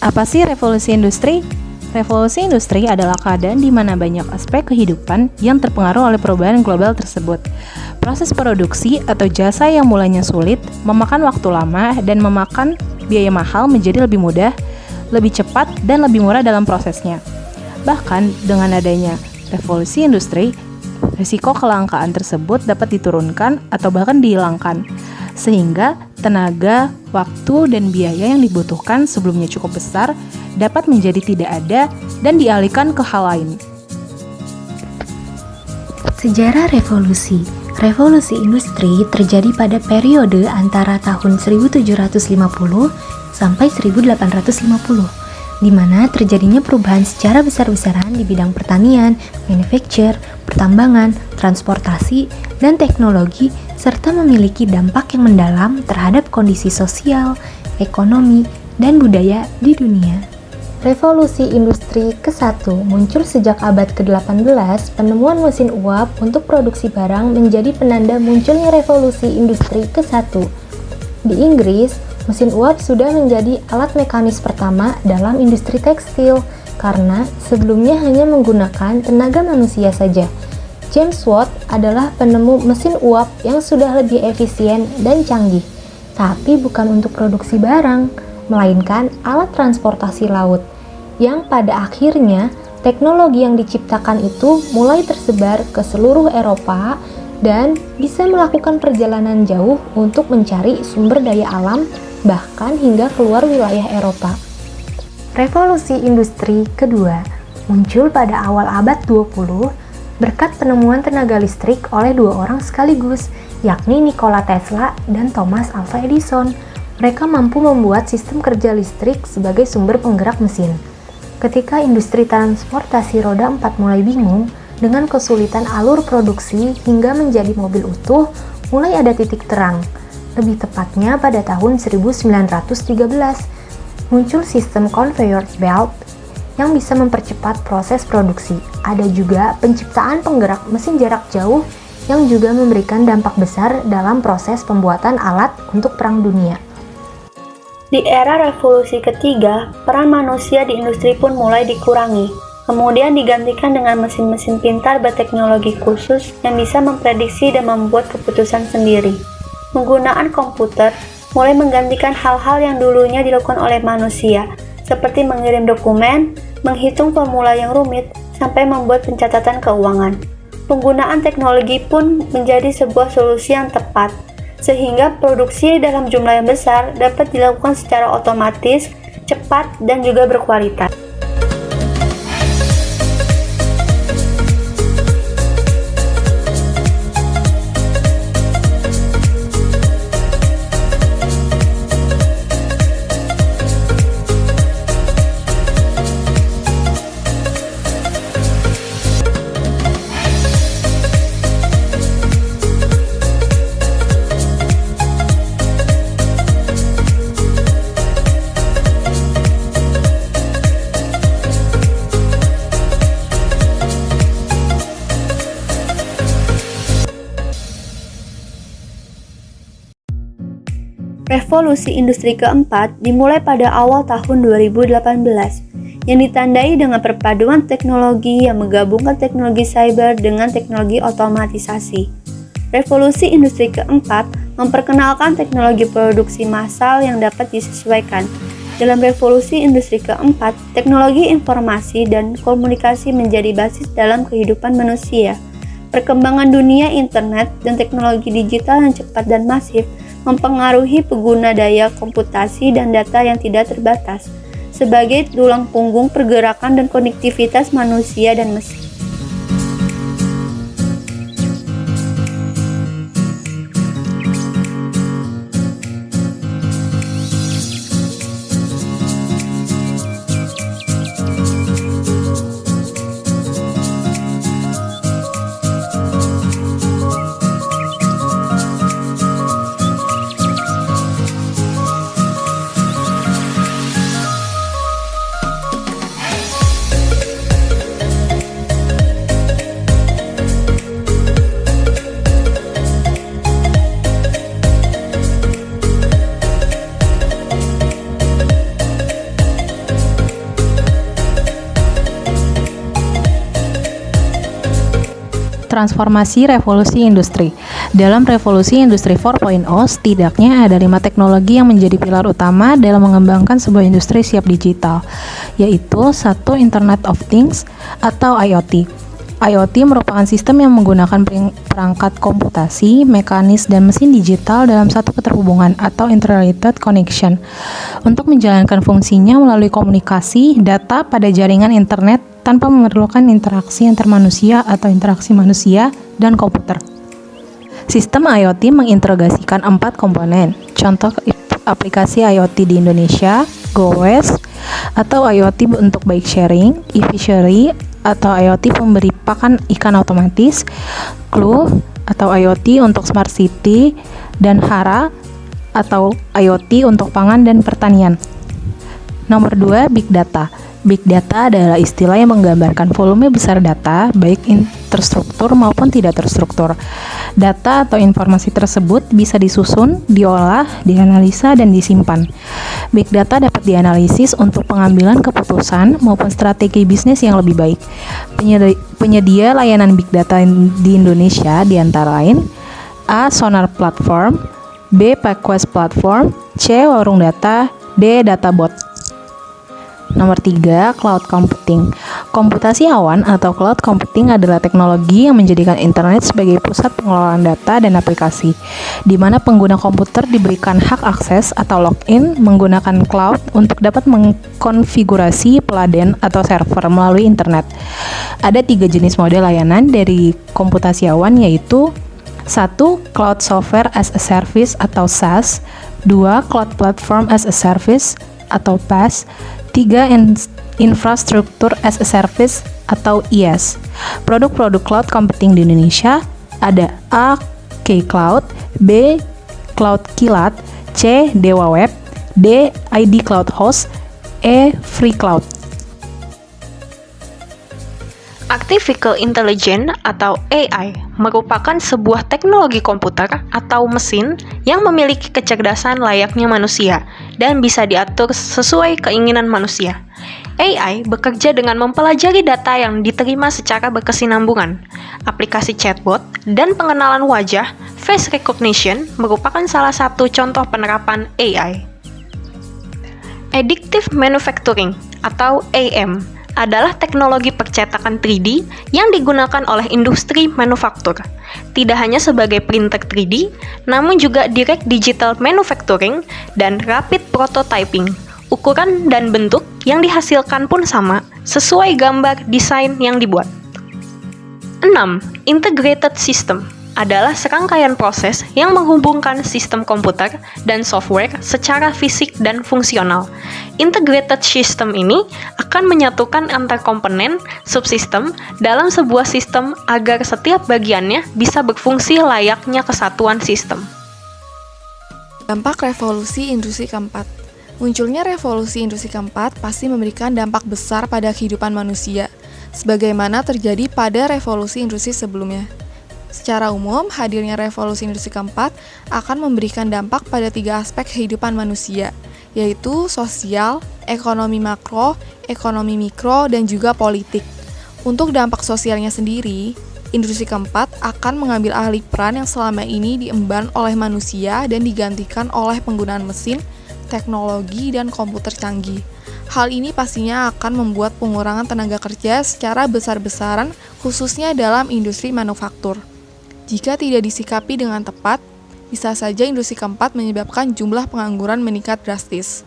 Apa sih revolusi industri? Revolusi industri adalah keadaan di mana banyak aspek kehidupan yang terpengaruh oleh perubahan global tersebut. Proses produksi atau jasa yang mulanya sulit, memakan waktu lama, dan memakan biaya mahal menjadi lebih mudah, lebih cepat, dan lebih murah dalam prosesnya. Bahkan dengan adanya revolusi industri, risiko kelangkaan tersebut dapat diturunkan atau bahkan dihilangkan, sehingga tenaga, waktu, dan biaya yang dibutuhkan sebelumnya cukup besar dapat menjadi tidak ada dan dialihkan ke hal lain. Sejarah revolusi. Revolusi industri terjadi pada periode antara tahun 1750 sampai 1850, di mana terjadinya perubahan secara besar-besaran di bidang pertanian, manufacture, pertambangan, transportasi, dan teknologi, serta memiliki dampak yang mendalam terhadap kondisi sosial, ekonomi, dan budaya di dunia. Revolusi industri ke-1 muncul sejak abad ke-18. Penemuan mesin uap untuk produksi barang menjadi penanda munculnya revolusi industri ke-1. Di Inggris, mesin uap sudah menjadi alat mekanis pertama dalam industri tekstil karena sebelumnya hanya menggunakan tenaga manusia saja. James Watt adalah penemu mesin uap yang sudah lebih efisien dan canggih, tapi bukan untuk produksi barang, melainkan alat transportasi laut, yang pada akhirnya teknologi yang diciptakan itu mulai tersebar ke seluruh Eropa dan bisa melakukan perjalanan jauh untuk mencari sumber daya alam, bahkan hingga keluar wilayah Eropa. Revolusi industri kedua muncul pada awal abad 20 berkat penemuan tenaga listrik oleh dua orang sekaligus, yakni Nikola Tesla dan Thomas Alva Edison. Mereka mampu membuat sistem kerja listrik sebagai sumber penggerak mesin. Ketika industri transportasi roda 4 mulai bingung dengan kesulitan alur produksi hingga menjadi mobil utuh, mulai ada titik terang. Lebih tepatnya pada tahun 1913, muncul sistem conveyor belt yang bisa mempercepat proses produksi. Ada juga penciptaan penggerak mesin jarak jauh yang juga memberikan dampak besar dalam proses pembuatan alat untuk Perang Dunia. Di era revolusi ketiga, peran manusia di industri pun mulai dikurangi, kemudian digantikan dengan mesin-mesin pintar berteknologi khusus yang bisa memprediksi dan membuat keputusan sendiri. Penggunaan komputer mulai menggantikan hal-hal yang dulunya dilakukan oleh manusia, seperti mengirim dokumen, menghitung formula yang rumit, sampai membuat pencatatan keuangan. Penggunaan teknologi pun menjadi sebuah solusi yang tepat, sehingga produksi dalam jumlah yang besar dapat dilakukan secara otomatis, cepat, dan juga berkualitas. Revolusi industri keempat dimulai pada awal tahun 2018, yang ditandai dengan perpaduan teknologi yang menggabungkan teknologi cyber dengan teknologi otomatisasi. Revolusi industri keempat memperkenalkan teknologi produksi massal yang dapat disesuaikan. Dalam revolusi industri keempat, teknologi informasi dan komunikasi menjadi basis dalam kehidupan manusia. Perkembangan dunia internet dan teknologi digital yang cepat dan masif mempengaruhi pengguna daya komputasi dan data yang tidak terbatas sebagai tulang punggung pergerakan dan konektivitas manusia dan mesin. Transformasi revolusi industri. Dalam revolusi industri 4.0, setidaknya ada 5 teknologi yang menjadi pilar utama dalam mengembangkan sebuah industri siap digital, yaitu 1. Internet of Things atau IoT. IoT merupakan sistem yang menggunakan perangkat komputasi, mekanis, dan mesin digital dalam satu keterhubungan atau interrelated connection untuk menjalankan fungsinya melalui komunikasi data pada jaringan internet tanpa memerlukan interaksi antar manusia atau interaksi manusia dan komputer. Sistem IoT mengintegrasikan 4 komponen. Contoh aplikasi IoT di Indonesia, GoWash atau IoT untuk bike sharing, e-fishery atau IoT pemberi pakan ikan otomatis, Clue atau IoT untuk smart city, dan Hara atau IoT untuk pangan dan pertanian. Nomor 2, Big Data. Big Data adalah istilah yang menggambarkan volume besar data, baik terstruktur maupun tidak terstruktur. Data atau informasi tersebut bisa disusun, diolah, dianalisa, dan disimpan. Big Data dapat dianalisis untuk pengambilan keputusan maupun strategi bisnis yang lebih baik. Penyedia layanan Big Data di Indonesia diantara lain A. Sonar Platform, B. PackQuest Platform, C. Warung Data, D. Databot. Nomor 3, Cloud Computing. Komputasi awan atau cloud computing adalah teknologi yang menjadikan internet sebagai pusat pengelolaan data dan aplikasi, di mana pengguna komputer diberikan hak akses atau login menggunakan cloud untuk dapat mengkonfigurasi peladen atau server melalui internet. Ada 3 jenis model layanan dari komputasi awan, yaitu 1. Cloud Software as a Service atau SaaS, 2. Cloud Platform as a Service atau PaaS, 3. Infrastructure as a Service atau IaaS. Produk-produk cloud computing di Indonesia ada A. K-Cloud, B. Cloud Kilat, C. Dewa Web, D. ID Cloud Host, E. Free Cloud. Artificial Intelligence atau AI merupakan sebuah teknologi komputer atau mesin yang memiliki kecerdasan layaknya manusia dan bisa diatur sesuai keinginan manusia. AI bekerja dengan mempelajari data yang diterima secara berkesinambungan. Aplikasi chatbot dan pengenalan wajah face recognition merupakan salah satu contoh penerapan AI. Additive Manufacturing atau AM adalah teknologi percetakan 3D yang digunakan oleh industri manufaktur. Tidak hanya sebagai printer 3D, namun juga direct digital manufacturing dan rapid prototyping. Ukuran dan bentuk yang dihasilkan pun sama, sesuai gambar desain yang dibuat. 6. Integrated System adalah serangkaian proses yang menghubungkan sistem komputer dan software secara fisik dan fungsional. Integrated System ini akan menyatukan antar komponen subsistem dalam sebuah sistem agar setiap bagiannya bisa berfungsi layaknya kesatuan sistem. Dampak revolusi industri keempat. Munculnya revolusi industri keempat pasti memberikan dampak besar pada kehidupan manusia, sebagaimana terjadi pada revolusi industri sebelumnya. Secara umum, hadirnya revolusi industri keempat akan memberikan dampak pada 3 aspek kehidupan manusia, yaitu sosial, ekonomi makro, ekonomi mikro, dan juga politik. Untuk dampak sosialnya sendiri, industri keempat akan mengambil alih peran yang selama ini diemban oleh manusia dan digantikan oleh penggunaan mesin, teknologi, dan komputer canggih. Hal ini pastinya akan membuat pengurangan tenaga kerja secara besar-besaran, khususnya dalam industri manufaktur. Jika tidak disikapi dengan tepat, bisa saja industri keempat menyebabkan jumlah pengangguran meningkat drastis.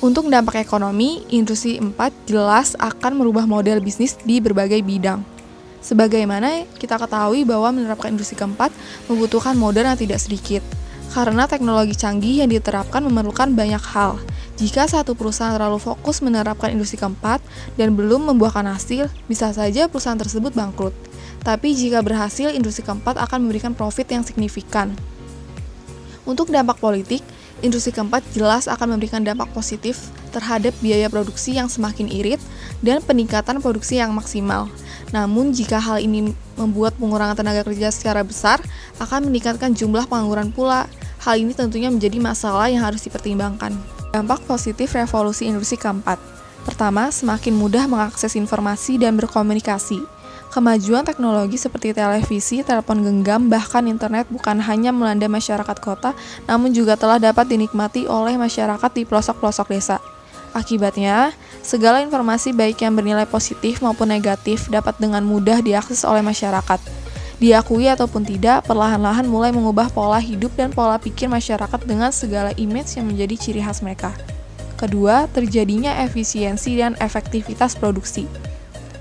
Untuk dampak ekonomi, industri 4 jelas akan merubah model bisnis di berbagai bidang. Sebagaimana kita ketahui bahwa menerapkan industri keempat membutuhkan modal yang tidak sedikit, karena teknologi canggih yang diterapkan memerlukan banyak hal. Jika satu perusahaan terlalu fokus menerapkan industri keempat dan belum membuahkan hasil, bisa saja perusahaan tersebut bangkrut. Tapi jika berhasil, industri keempat akan memberikan profit yang signifikan. Untuk dampak politik, industri keempat jelas akan memberikan dampak positif terhadap biaya produksi yang semakin irit dan peningkatan produksi yang maksimal. Namun, jika hal ini membuat pengurangan tenaga kerja secara besar, akan meningkatkan jumlah pengangguran pula. Hal ini tentunya menjadi masalah yang harus dipertimbangkan. Dampak positif revolusi industri keempat. Pertama, semakin mudah mengakses informasi dan berkomunikasi. Kemajuan teknologi seperti televisi, telepon genggam, bahkan internet bukan hanya melanda masyarakat kota, namun juga telah dapat dinikmati oleh masyarakat di pelosok-pelosok desa. Akibatnya, segala informasi baik yang bernilai positif maupun negatif dapat dengan mudah diakses oleh masyarakat. Diakui ataupun tidak, perlahan-lahan mulai mengubah pola hidup dan pola pikir masyarakat dengan segala image yang menjadi ciri khas mereka. Kedua, terjadinya efisiensi dan efektivitas produksi.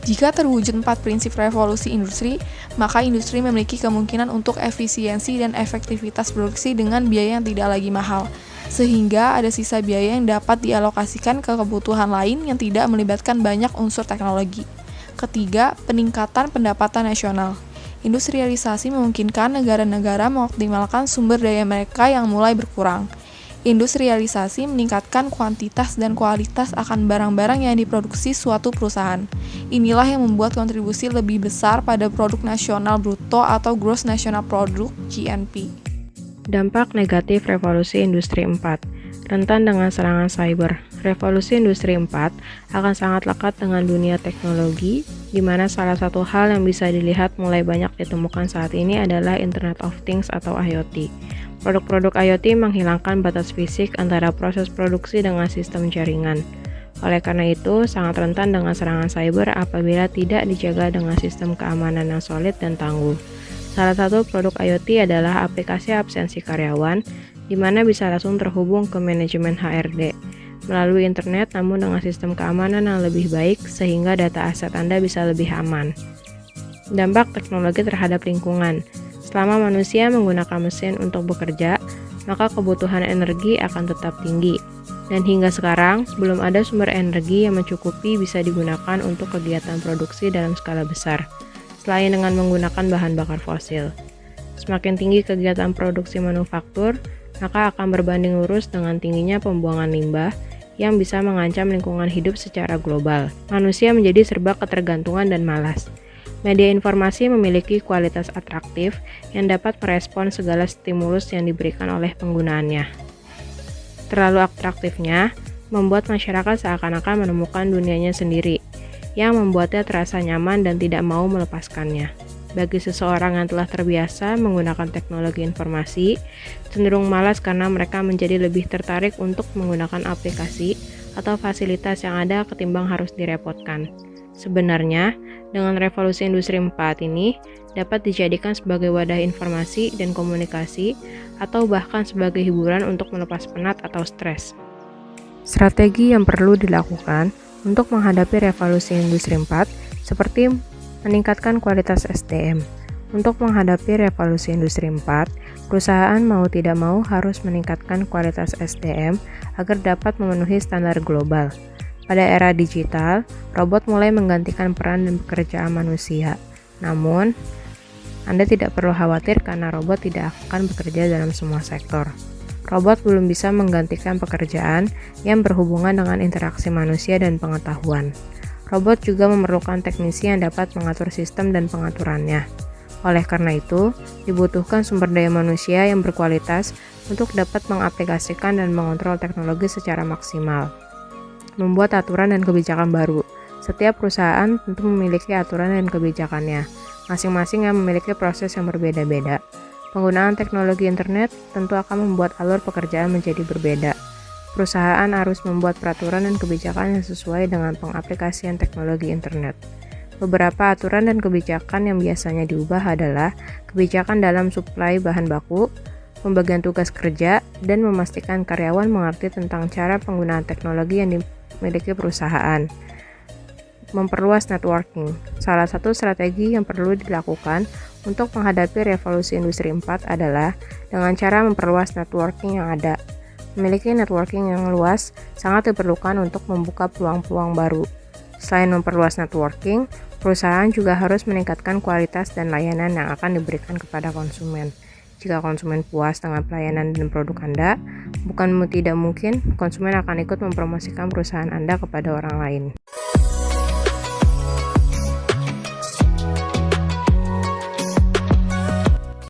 Jika terwujud 4 prinsip revolusi industri, maka industri memiliki kemungkinan untuk efisiensi dan efektivitas produksi dengan biaya yang tidak lagi mahal, sehingga ada sisa biaya yang dapat dialokasikan ke kebutuhan lain yang tidak melibatkan banyak unsur teknologi. Ketiga, peningkatan pendapatan nasional. Industrialisasi memungkinkan negara-negara mengoptimalkan sumber daya mereka yang mulai berkurang. Industrialisasi meningkatkan kuantitas dan kualitas akan barang-barang yang diproduksi suatu perusahaan. Inilah yang membuat kontribusi lebih besar pada produk nasional bruto atau gross national product (GNP). Dampak negatif revolusi industri 4. Rentan dengan serangan cyber. Revolusi industri 4 akan sangat lekat dengan dunia teknologi, di mana salah satu hal yang bisa dilihat mulai banyak ditemukan saat ini adalah Internet of Things atau IoT. Produk-produk IoT menghilangkan batas fisik antara proses produksi dengan sistem jaringan. Oleh karena itu, sangat rentan dengan serangan cyber apabila tidak dijaga dengan sistem keamanan yang solid dan tangguh. Salah satu produk IoT adalah aplikasi absensi karyawan, di mana bisa langsung terhubung ke manajemen HRD melalui internet, namun dengan sistem keamanan yang lebih baik sehingga data aset Anda bisa lebih aman. Dampak teknologi terhadap lingkungan. Selama manusia menggunakan mesin untuk bekerja, maka kebutuhan energi akan tetap tinggi. Dan hingga sekarang, belum ada sumber energi yang mencukupi bisa digunakan untuk kegiatan produksi dalam skala besar, selain dengan menggunakan bahan bakar fosil. Semakin tinggi kegiatan produksi manufaktur, maka akan berbanding lurus dengan tingginya pembuangan limbah yang bisa mengancam lingkungan hidup secara global. Manusia menjadi serba ketergantungan dan malas. Media informasi memiliki kualitas atraktif yang dapat merespon segala stimulus yang diberikan oleh penggunaannya. Terlalu atraktifnya membuat masyarakat seakan-akan menemukan dunianya sendiri, yang membuatnya terasa nyaman dan tidak mau melepaskannya. Bagi seseorang yang telah terbiasa menggunakan teknologi informasi, cenderung malas karena mereka menjadi lebih tertarik untuk menggunakan aplikasi atau fasilitas yang ada ketimbang harus direpotkan. Sebenarnya, dengan revolusi industri 4 ini dapat dijadikan sebagai wadah informasi dan komunikasi atau bahkan sebagai hiburan untuk melepas penat atau stres. Strategi yang perlu dilakukan untuk menghadapi revolusi industri 4 seperti meningkatkan kualitas SDM. Untuk menghadapi revolusi industri 4, perusahaan mau tidak mau harus meningkatkan kualitas SDM agar dapat memenuhi standar global. Pada era digital, robot mulai menggantikan peran dan pekerjaan manusia. Namun, Anda tidak perlu khawatir karena robot tidak akan bekerja dalam semua sektor. Robot belum bisa menggantikan pekerjaan yang berhubungan dengan interaksi manusia dan pengetahuan. Robot juga memerlukan teknisi yang dapat mengatur sistem dan pengaturannya. Oleh karena itu, dibutuhkan sumber daya manusia yang berkualitas untuk dapat mengaplikasikan dan mengontrol teknologi secara maksimal. Membuat aturan dan kebijakan baru. Setiap perusahaan tentu memiliki aturan dan kebijakannya, masing-masing yang memiliki proses yang berbeda-beda. Penggunaan teknologi internet tentu akan membuat alur pekerjaan menjadi berbeda. Perusahaan harus membuat peraturan dan kebijakan yang sesuai dengan pengaplikasian teknologi internet. Beberapa aturan dan kebijakan yang biasanya diubah adalah kebijakan dalam suplai bahan baku, pembagian tugas kerja, dan memastikan karyawan mengerti tentang cara penggunaan teknologi yang dimiliki perusahaan. Memperluas networking. Salah satu strategi yang perlu dilakukan untuk menghadapi revolusi industri 4 adalah dengan cara memperluas networking yang ada. Memiliki networking yang luas sangat diperlukan untuk membuka peluang-peluang baru. Selain memperluas networking, perusahaan juga harus meningkatkan kualitas dan layanan yang akan diberikan kepada konsumen. Jika konsumen puas dengan pelayanan dan produk Anda, bukan tidak mungkin konsumen akan ikut mempromosikan perusahaan Anda kepada orang lain.